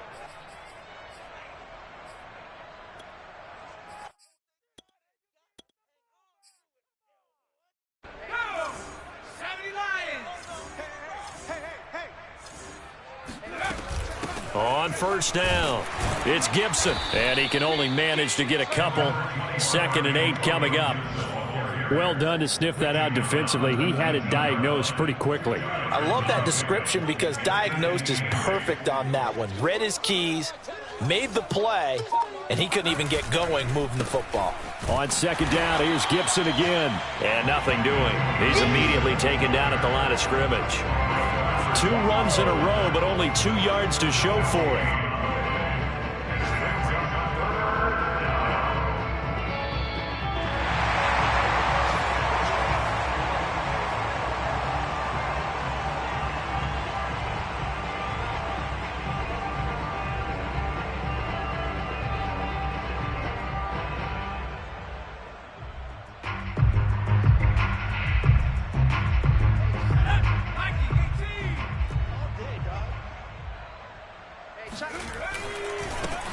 [SPEAKER 1] On first down, it's Gibson, and he can only manage to get a couple. 2nd and 8 coming up.
[SPEAKER 6] Well done to sniff that out defensively. He had it diagnosed pretty quickly.
[SPEAKER 2] I love that description because diagnosed is perfect on that one. Read his keys, made the play, and he couldn't even get going moving the football.
[SPEAKER 6] On 2nd down, here's Gibson again.
[SPEAKER 1] And nothing doing. He's immediately taken down at the line of scrimmage. 2 runs in a row, but only 2 yards to show for it.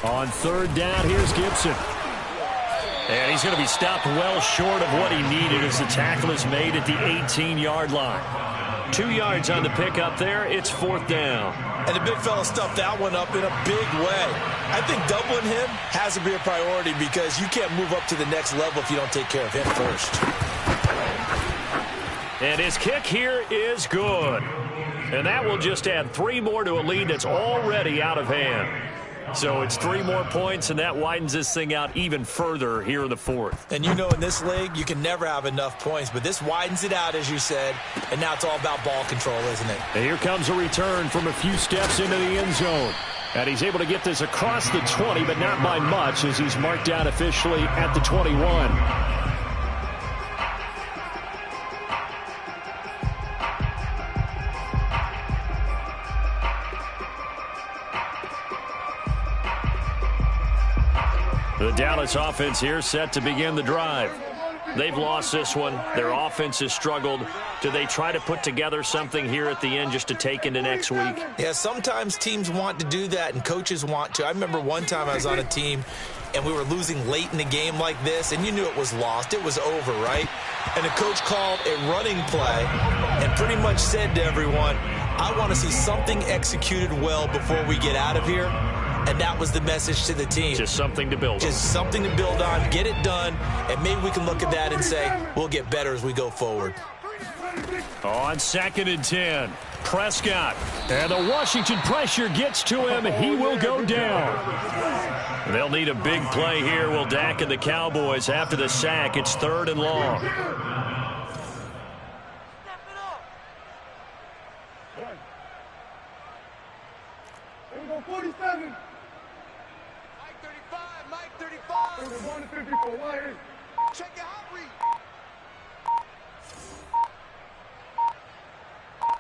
[SPEAKER 6] On 3rd down, here's Gibson.
[SPEAKER 1] And he's going to be stopped well short of what he needed as the tackle is made at the 18-yard line. 2 yards on the pickup there. It's 4th down.
[SPEAKER 2] And the big fella stuffed that one up in a big way. I think doubling him has to be a priority because you can't move up to the next level if you don't take care of him first.
[SPEAKER 1] And his kick here is good. And that will just add 3 more to a lead that's already out of hand. So it's 3 more points, and that widens this thing out even further here in the 4th.
[SPEAKER 2] And you know in this league, you can never have enough points, but this widens it out, as you said, and now it's all about ball control, isn't it?
[SPEAKER 6] And here comes a return from a few steps into the end zone. And he's able to get this across the 20, but not by much as he's marked down officially at the 21.
[SPEAKER 1] The Dallas offense here set to begin the drive. They've lost this one. Their offense has struggled. Do they try to put together something here at the end just to take into next week?
[SPEAKER 2] Yeah, sometimes teams want to do that and coaches want to. I remember one time I was on a team and we were losing late in the game like this, and you knew it was lost. It was over, right? And the coach called a running play and pretty much said to everyone, I want to see something executed well before we get out of here. And that was the message to the team.
[SPEAKER 1] Just something to build on.
[SPEAKER 2] Just something to build on, get it done, and maybe we can look at that and say, we'll get better as we go forward.
[SPEAKER 1] On 2nd and 10, Prescott.
[SPEAKER 6] And the Washington pressure gets to him. He will go down.
[SPEAKER 1] They'll need a big play here. Will Dak and the Cowboys after the sack. It's 3rd and long.
[SPEAKER 7] Here we go, 47.
[SPEAKER 3] Mike 35.
[SPEAKER 7] Here we go, going to 54. Why here?
[SPEAKER 3] Check your hot read.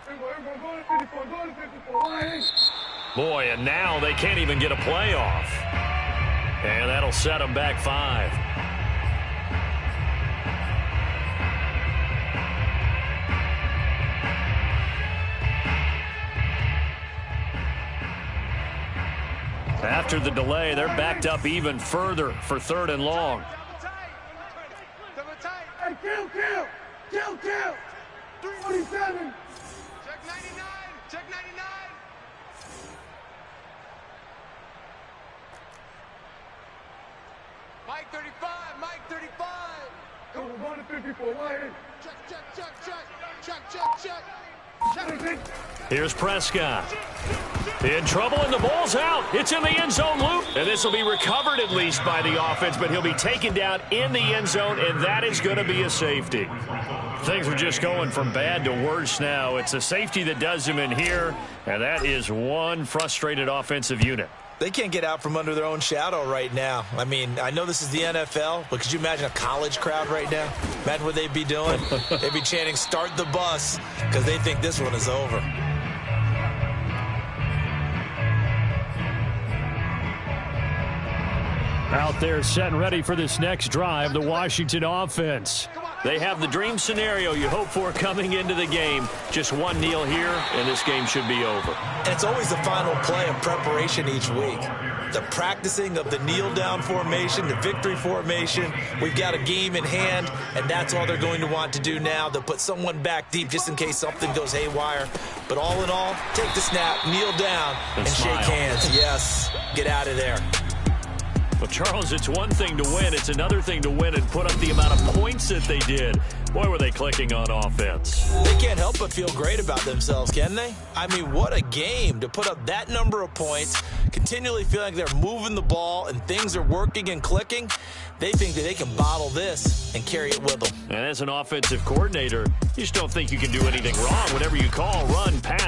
[SPEAKER 7] Here we go, going to 54. Going to 54. Why here?
[SPEAKER 1] Boy, and now they can't even get a play off. And that'll set them back 5. After the delay, they're backed up even further for 3rd and long.
[SPEAKER 3] Double tight.
[SPEAKER 7] Hey, kill. 47.
[SPEAKER 3] Check 99. Check 99. Mike 35. Mike 35.
[SPEAKER 7] Here we go, going to 54. Why here?
[SPEAKER 3] Check.
[SPEAKER 1] Here's Prescott. In trouble, and the ball's out. It's in the end zone loop. And this will be recovered at least by the offense, but he'll be taken down in the end zone, and that is going to be a safety. Things are just going from bad to worse now. It's a safety that does him in here, and that is one frustrated offensive unit.
[SPEAKER 2] They can't get out from under their own shadow right now. I mean, I know this is the NFL, but could you imagine a college crowd right now? Imagine what they'd be doing. They'd be chanting, start the bus, because they think this one is over.
[SPEAKER 6] Out there set and ready for this next drive, the Washington offense.
[SPEAKER 1] They have the dream scenario you hope for coming into the game. Just one kneel here, and this game should be over.
[SPEAKER 2] And it's always the final play of preparation each week. The practicing of the kneel-down formation, the victory formation. We've got a game in hand, and that's all they're going to want to do now. They'll put someone back deep just in case something goes haywire. But all in all, take the snap, kneel down, and shake hands. Yes, get out of there.
[SPEAKER 1] Well, Charles, it's one thing to win. It's another thing to win and put up the amount of points that they did. Boy, were they clicking on offense.
[SPEAKER 2] They can't help but feel great about themselves, can they? I mean, what a game to put up that number of points, continually feeling like they're moving the ball and things are working and clicking. They think that they can bottle this and carry it with them.
[SPEAKER 1] And as an offensive coordinator, you just don't think you can do anything wrong. Whatever you call, run, pass,